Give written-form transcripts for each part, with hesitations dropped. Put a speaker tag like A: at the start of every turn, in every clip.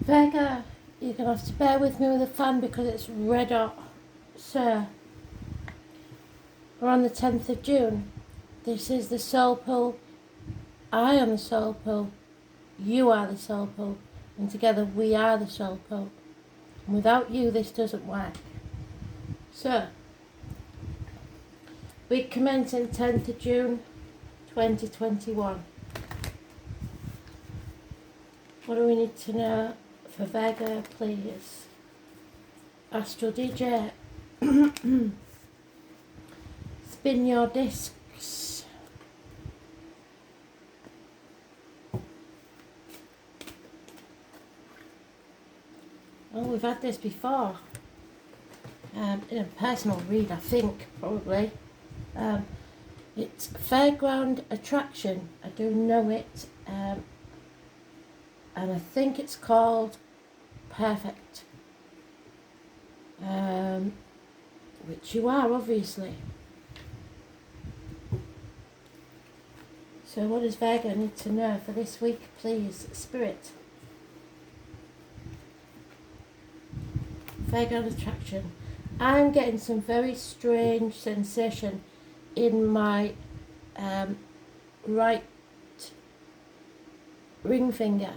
A: Virgo, you're going to have to bear with me with the fan because it's red hot. So, we're on the 10th of June. This is the soul pool. I am the soul pool. You are the soul pool. And together we are the soul pool. And without you, this doesn't work. So, we commence on 10th of June 2021. What do we need to know for Virgo, please? Astral DJ. Spin your discs. Oh, we've had this before. In a personal read, I think, probably. It's Fairground Attraction. I do know it. And I think it's called Perfect. Which you are, obviously. So what does Virgo need to know for this week, please? Spirit. Fairground Attraction. I'm getting some very strange sensation in my right ring finger.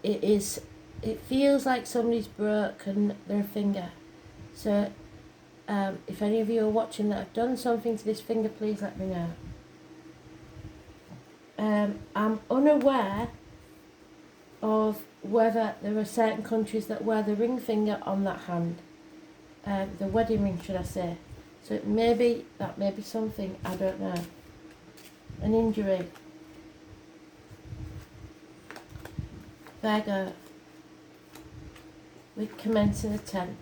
A: It feels like somebody's broken their finger. So if any of you are watching that have done something to this finger, please let me know. I'm unaware of whether there are certain countries that wear the ring finger on that hand. The wedding ring, should I say. So that may be something, I don't know. An injury. Virgo. We commence on the 10th.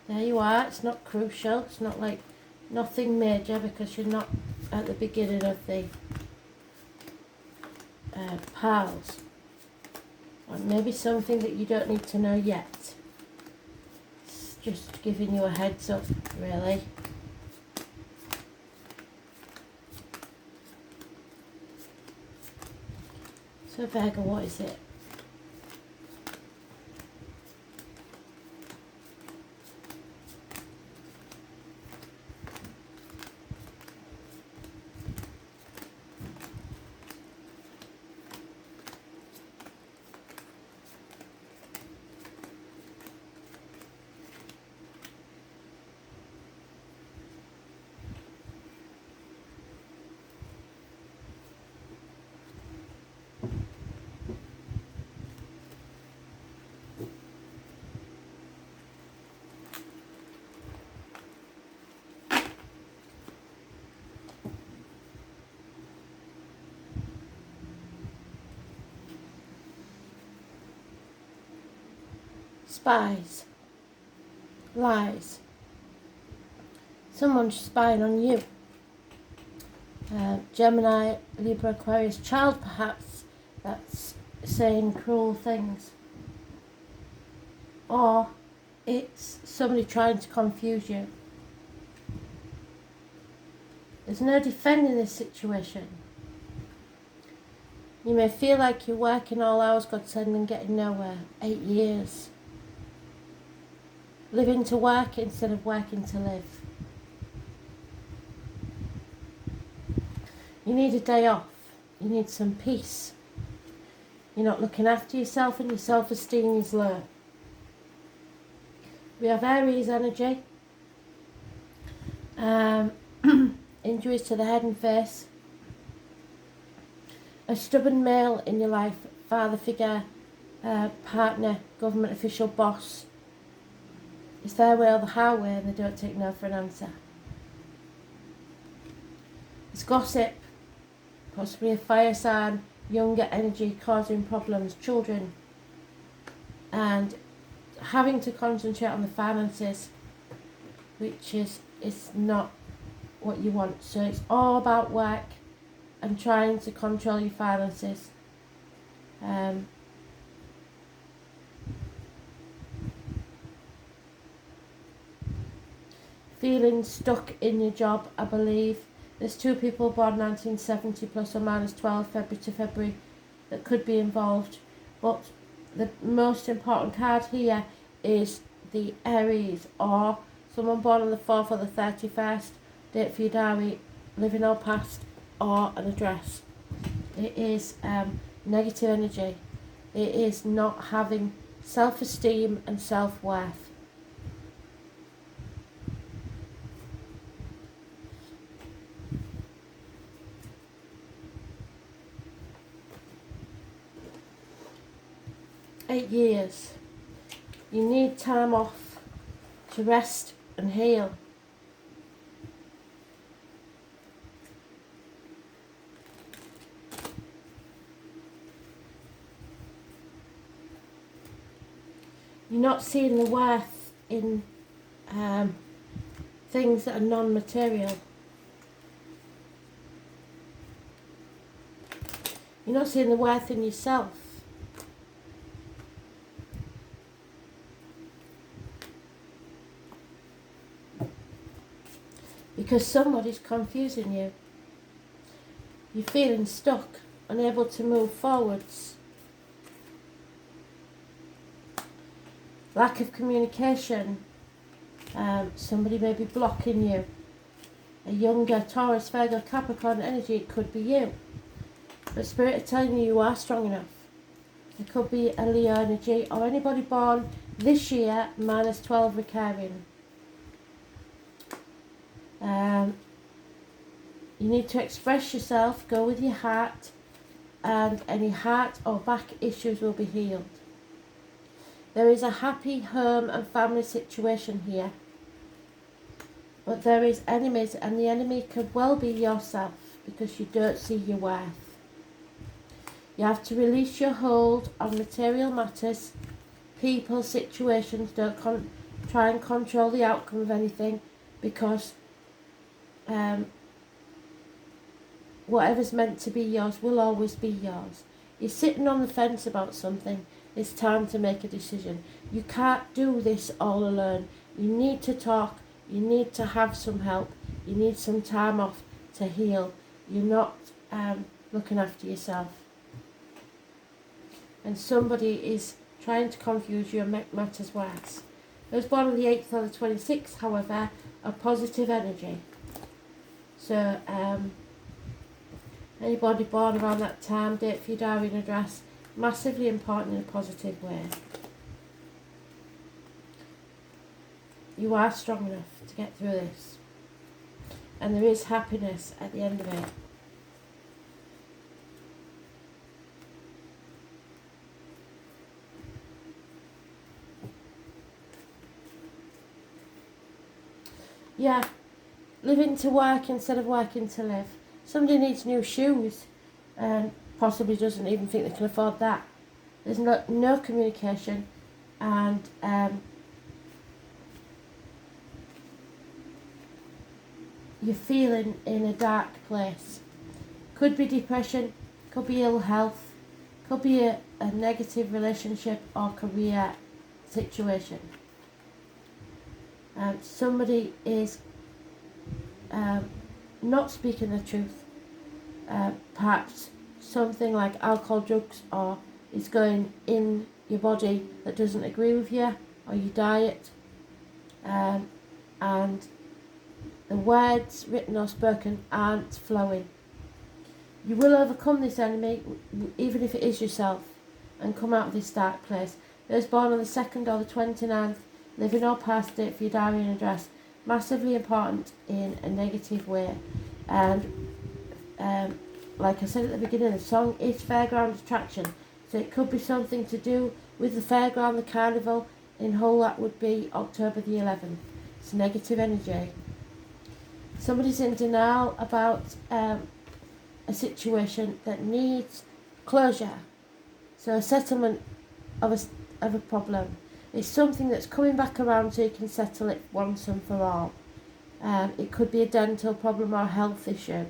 A: There you are. It's not crucial. It's not like nothing major because you're not at the beginning of the piles. Or maybe something that you don't need to know yet. It's just giving you a heads up, really. So Virgo, what is it? Spies. Lies. Someone's spying on you. Gemini, Libra, Aquarius, child perhaps, that's saying cruel things. Or it's somebody trying to confuse you. There's no defending this situation. You may feel like you're working all hours, God send, and getting nowhere. 8 years. Living to work instead of working to live. You need a day off. You need some peace. You're not looking after yourself and your self-esteem is low. We have Aries energy. Injuries to the head and face. A stubborn male in your life. Father figure, partner, government official, boss. It's their way or the highway and they don't take no for an answer. It's gossip, possibly a fire sign, younger energy causing problems, children, and having to concentrate on the finances, which is not what you want. So it's all about work and trying to control your finances. Feeling stuck in your job, I believe. There's two people born 1970 plus or minus 12 February to February that could be involved. But the most important card here is the Aries, or someone born on the 4th or the 31st, date for your diary, living or past, or an address. It is negative energy. It is not having self-esteem and self-worth. Eight years. You need time off to rest and heal. You're not seeing the worth in things that are non-material. You're not seeing the worth in yourself. Because somebody's confusing you. You're feeling stuck, unable to move forwards. Lack of communication. Somebody may be blocking you. A younger Taurus, Virgo, Capricorn energy, it could be you. But Spirit is telling you are strong enough. It could be a Leo energy, or anybody born this year, minus 12 recurring. You need to express yourself, go with your heart, and any heart or back issues will be healed. There is a happy home and family situation here, but there is enemies, and the enemy could well be yourself because you don't see your worth. You have to release your hold on material matters, people, situations. Don't try and control the outcome of anything, because whatever's meant to be yours will always be yours. You're sitting on the fence about something. It's time to make a decision. You can't do this all alone. You need to talk. You need to have some help. You need some time off to heal. You're not looking after yourself. And somebody is trying to confuse you and make matters worse. Those born on the 8th or the 26th, however, are positive energy. So, anybody born around that time, date for your diary and address, massively important in a positive way. You are strong enough to get through this. And there is happiness at the end of it. Yeah, living to work instead of working to live. Somebody needs new shoes and possibly doesn't even think they can afford that. There's no communication, and you're feeling in a dark place. Could be depression, could be ill health, could be a negative relationship or career situation. Somebody is not speaking the truth. Perhaps something like alcohol, drugs, or is going in your body that doesn't agree with you, or your diet, and the words written or spoken aren't flowing. You will overcome this enemy, even if it is yourself, and come out of this dark place. Those born on the 2nd or the 29th, living or past, date for your diary and address, massively important in a negative way. And like I said at the beginning, the song is fairground attraction, so it could be something to do with the fairground, the carnival. In Hull, that would be October the 11th. It's negative energy. Somebody's in denial about a situation that needs closure, so a settlement of a problem. It's something that's coming back around so you can settle it once and for all. It could be a dental problem or a health issue.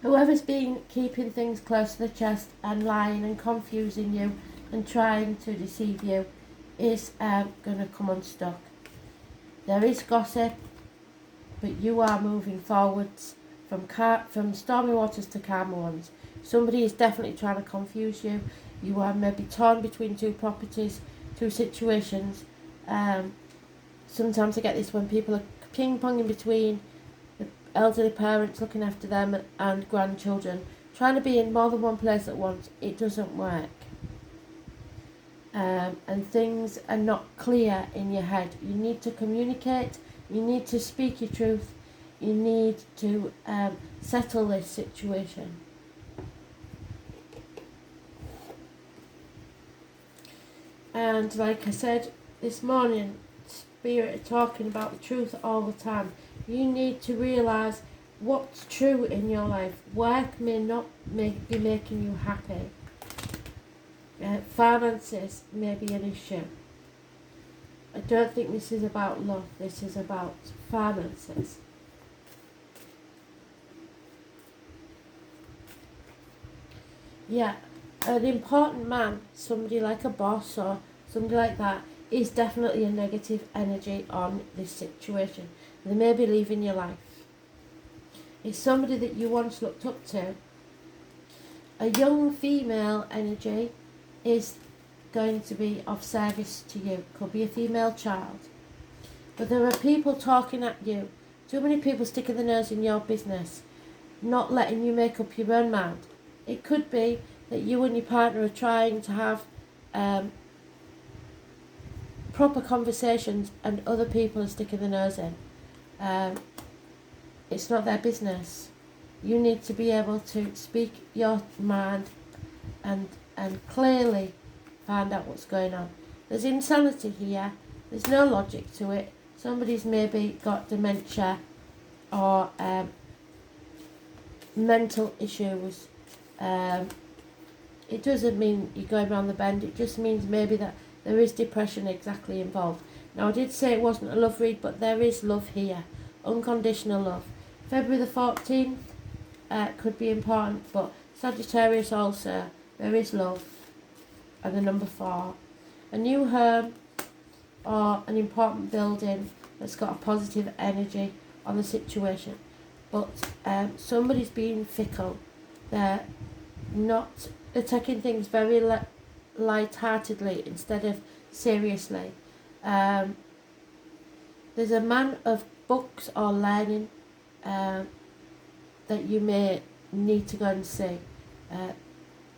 A: Whoever's been keeping things close to the chest and lying and confusing you and trying to deceive you is going to come unstuck. There is gossip. but you are moving forwards from stormy waters to calmer ones. Somebody is definitely trying to confuse you. You are maybe torn between two properties, two situations. Sometimes I get this when people are ping-ponging between the elderly parents looking after them and grandchildren, trying to be in more than one place at once. It doesn't work. And things are not clear in your head. You need to communicate, you need to speak your truth, you need to settle this situation. And like I said this morning, Spirit are talking about the truth all the time. You need to realise what's true in your life. Work may not be making you happy. Finances may be an issue. I don't think this is about love, this is about finances. Yeah, an important man, somebody like a boss or somebody like that, is definitely a negative energy on this situation. They may be leaving your life. It's somebody that you once looked up to. A young female energy is going to be of service to you. Could be a female child. But there are people talking at you. Too many people sticking their nose in your business, not letting you make up your own mind. It could be that you and your partner are trying to have proper conversations and other people are sticking their nose in. It's not their business. You need to be able to speak your mind and clearly find out what's going on. There's insanity here. There's no logic to it. Somebody's maybe got dementia or mental issues. It doesn't mean you're going around the bend. It just means maybe that there is depression exactly involved. Now, I did say it wasn't a love read, but there is love here. Unconditional love. February the 14th could be important, but Sagittarius also, there is love. And the number 4. A new home or an important building that's got a positive energy on the situation. But somebody's being fickle. They're taking things very light-heartedly instead of seriously. There's a man of books or learning that you may need to go and see.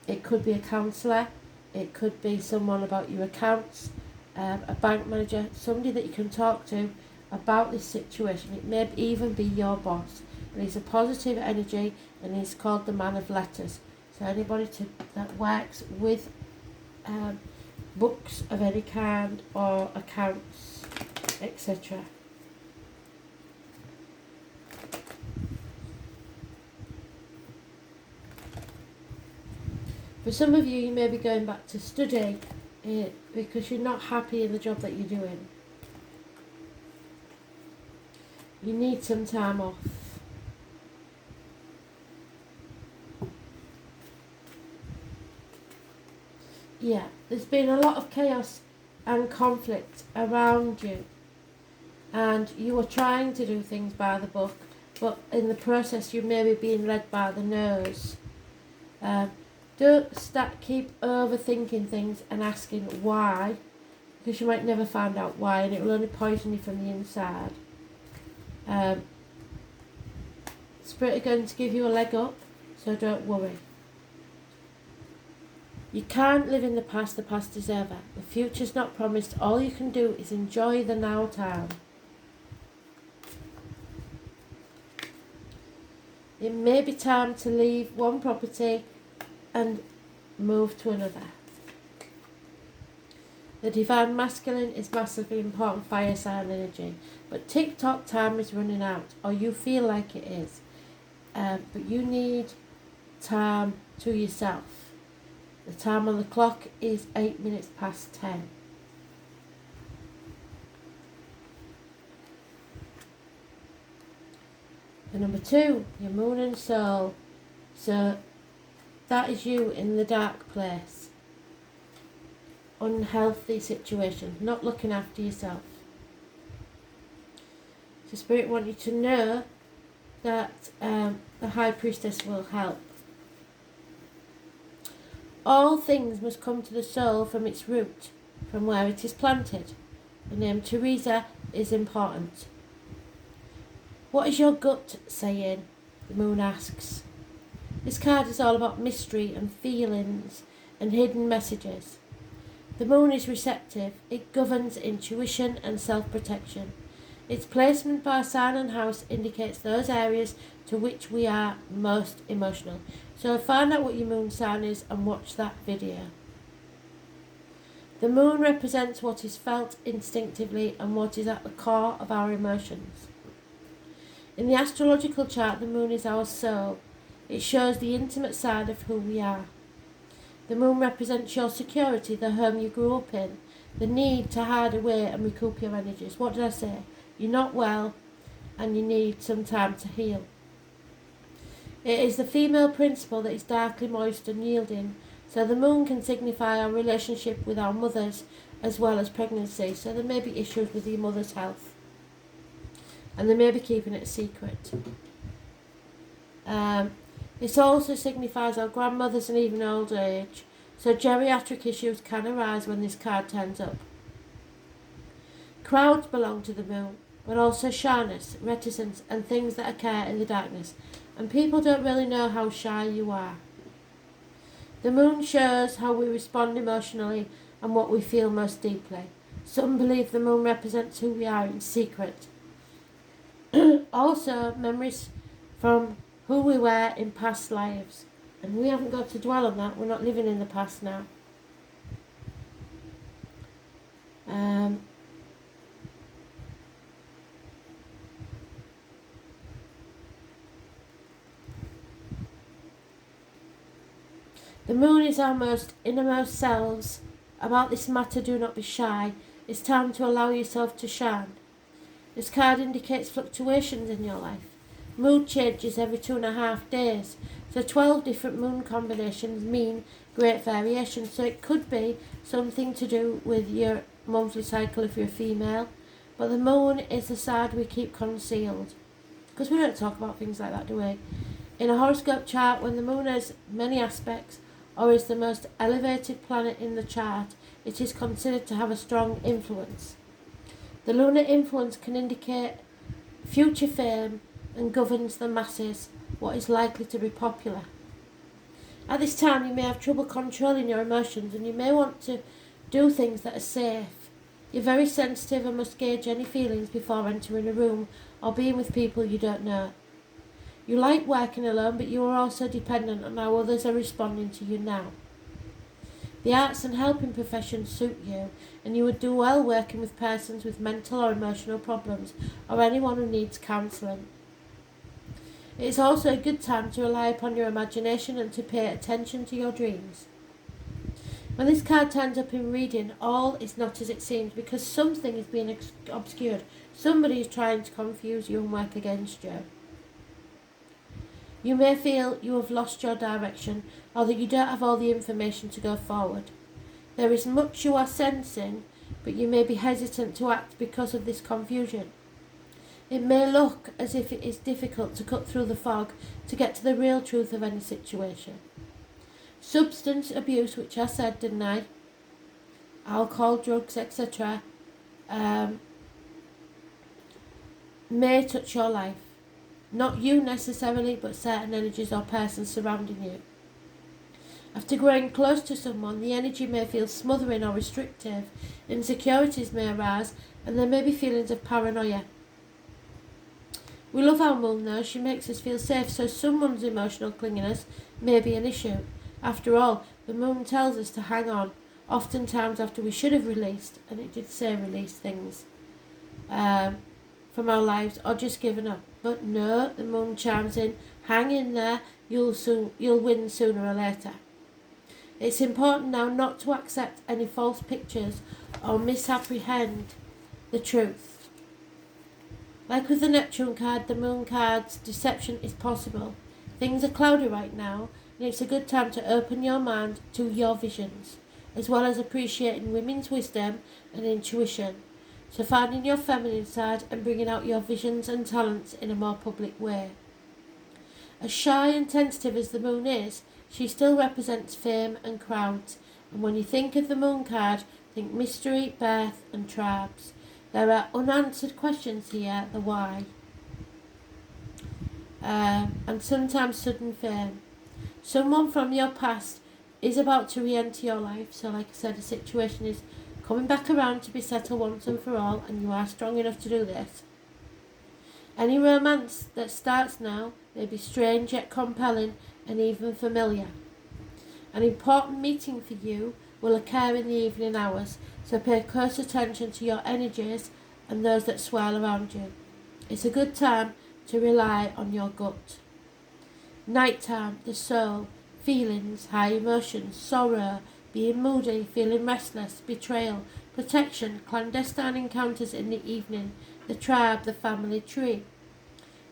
A: It could be a counsellor, it could be someone about your accounts, a bank manager, somebody that you can talk to about this situation. It may even be your boss. But he's a positive energy and he's called the man of letters. So anybody that works with books of any kind or accounts, etc. For some of you, you may be going back to study because you're not happy in the job that you're doing. You need some time off. Yeah, there's been a lot of chaos and conflict around you. And you are trying to do things by the book, but in the process you may be being led by the nose. Don't keep overthinking things and asking why, because you might never find out why and it will only poison you from the inside. Spirit are going to give you a leg up, so don't worry. You can't live in the past is over. The future's not promised. All you can do is enjoy the now time. It may be time to leave one property and move to another. The divine masculine is massively important, fire sign energy. But tick-tock time is running out, or you feel like it is. But you need time to yourself. The time on the clock is 8 minutes past 10. The number 2, your moon and soul. So that is you in the dark place. Unhealthy situation, not looking after yourself. The Spirit wants you to know that the High Priestess will help. All things must come to the soul from its root, from where it is planted. The name Teresa is important. What is your gut saying? The moon asks. This card is all about mystery and feelings and hidden messages. The moon is receptive. It governs intuition and self-protection. Its placement by sign and house indicates those areas to which we are most emotional. So find out what your moon sign is and watch that video. The moon represents what is felt instinctively and what is at the core of our emotions. In the astrological chart, the moon is our soul. It shows the intimate side of who we are. The moon represents your security, the home you grew up in, the need to hide away and recoup your energies. What did I say? You're not well and you need some time to heal. It is the female principle that is darkly moist and yielding, so the moon can signify our relationship with our mothers as well as pregnancy. So there may be issues with your mother's health and they may be keeping it a secret. It also signifies our grandmothers and even old age, so geriatric issues can arise when this card turns up. Crowds belong to the moon, but also shyness, reticence and things that occur in the darkness, and people don't really know how shy you are. The moon shows how we respond emotionally and what we feel most deeply. Some believe the moon represents who we are in secret. Also, memories from who we were in past lives. And we haven't got to dwell on that. We're not living in the past now. The moon is our most innermost selves. About this matter, do not be shy. It's time to allow yourself to shine. This card indicates fluctuations in your life. Mood changes every 2.5 days. So 12 different moon combinations mean great variation. So it could be something to do with your monthly cycle if you're a female. But the moon is the side we keep concealed. Because we don't talk about things like that, do we? In a horoscope chart, when the moon has many aspects or is the most elevated planet in the chart, it is considered to have a strong influence. The lunar influence can indicate future fame and governs the masses, what is likely to be popular. At this time you may have trouble controlling your emotions and you may want to do things that are safe. You're very sensitive and must gauge any feelings before entering a room or being with people you don't know. You like working alone, but you are also dependent on how others are responding to you now. The arts and helping professions suit you, and you would do well working with persons with mental or emotional problems or anyone who needs counselling. It is also a good time to rely upon your imagination and to pay attention to your dreams. When this card turns up in reading, all is not as it seems because something is being obscured. Somebody is trying to confuse you and work against you. You may feel you have lost your direction or that you don't have all the information to go forward. There is much you are sensing, but you may be hesitant to act because of this confusion. It may look as if it is difficult to cut through the fog to get to the real truth of any situation. Substance abuse, which I said, didn't I? Alcohol, drugs, etc. May touch your life. Not you necessarily, but certain energies or persons surrounding you. After growing close to someone, the energy may feel smothering or restrictive, insecurities may arise, and there may be feelings of paranoia. We love our mum though, she makes us feel safe, so someone's emotional clinginess may be an issue. After all, the moon tells us to hang on, oftentimes after we should have released, and it did say release things from our lives, or just given up. But no, the moon chimes in, hang in there, you'll win sooner or later. It's important now not to accept any false pictures or misapprehend the truth. Like with the Neptune card, the moon card's deception is possible. Things are cloudy right now, and it's a good time to open your mind to your visions, as well as appreciating women's wisdom and intuition. So finding your feminine side and bringing out your visions and talents in a more public way. As shy and tentative as the moon is, she still represents fame and crowds. And when you think of the moon card, think mystery, birth and tribes. There are unanswered questions here, the why. And sometimes sudden fame. Someone from your past is about to re-enter your life. So like I said, the situation is coming back around to be settled once and for all, and you are strong enough to do this. Any romance that starts now may be strange yet compelling and even familiar. An important meeting for you will occur in the evening hours, so pay close attention to your energies and those that swirl around you. It's a good time to rely on your gut. Nighttime, the soul, feelings, high emotions, sorrow, being moody, feeling restless, betrayal, protection, clandestine encounters in the evening, the tribe, the family tree.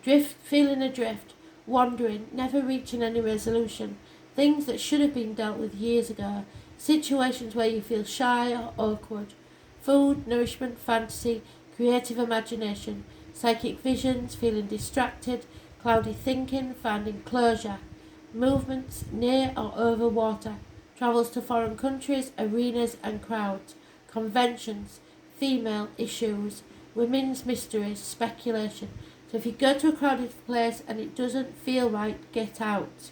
A: Feeling adrift, wandering, never reaching any resolution, things that should have been dealt with years ago, situations where you feel shy or awkward. Food, nourishment, fantasy, creative imagination, psychic visions, feeling distracted, cloudy thinking, finding closure. Movements near or over water, travels to foreign countries, arenas and crowds, conventions, female issues, women's mysteries, speculation. So if you go to a crowded place and it doesn't feel right, get out.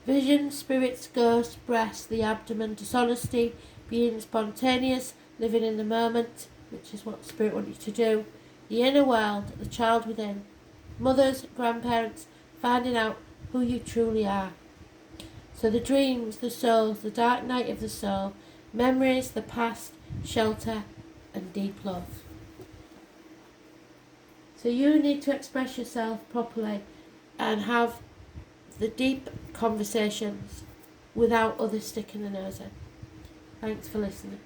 A: Vision, spirits, ghosts, breasts, the abdomen, dishonesty, being spontaneous, living in the moment, which is what spirit wants you to do. The inner world, the child within. Mothers, grandparents, finding out who you truly are. So the dreams, the souls, the dark night of the soul, memories, the past, shelter and deep love. So you need to express yourself properly and have the deep conversations without others sticking their nose in. Thanks for listening.